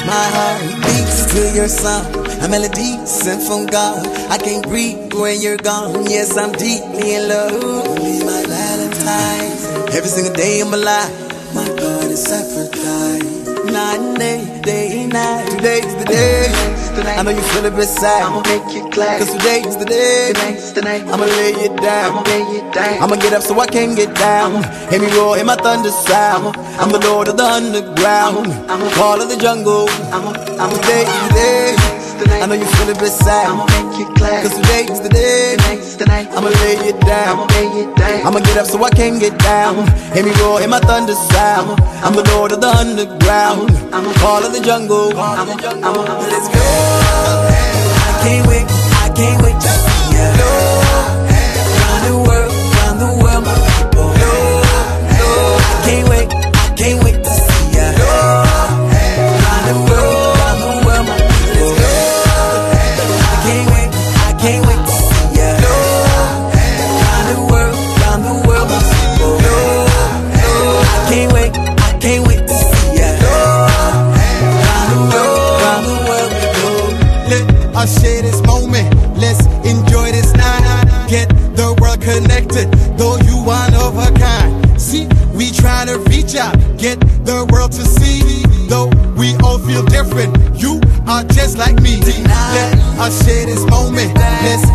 My heart beats to your song, a melody sent from God. I can't breathe when you're gone. Yes, I'm deeply in love. Be my Valentine. Every single day of my life, my God is sacrificed. Night and day and night. Today's the day. I know you feel it beside. I'ma make you glad. Cause today's the day. Tonight's the night. I'ma lay it down. I'ma lay it down. I'ma get up so I can get down. Hear me roar, hear my thunder sound. I'm the Lord of the underground. Call of the jungle. Today's the day. I know you feel it beside. I'ma make you glad. Cause today's the day. Tonight's the night. I'ma lay it down. I'ma lay it down. I'ma get up so I can get down. Hear me roar, hear my thunder sound. I'm the Lord of the underground. Call of the jungle. Let's go. I can't wait to see ya. Round the world, my people. I can't wait to see ya. Round the world, my people. I can't wait to see ya. Round the world, my people. I can't wait to see ya. Round the world, we go. Let us share this moment. Let's enjoy this night. Get the world connected, though you one of a kind. See, we try to reach out, get the world to see. Though we all feel different, you are just like me. Let us share this moment. Let's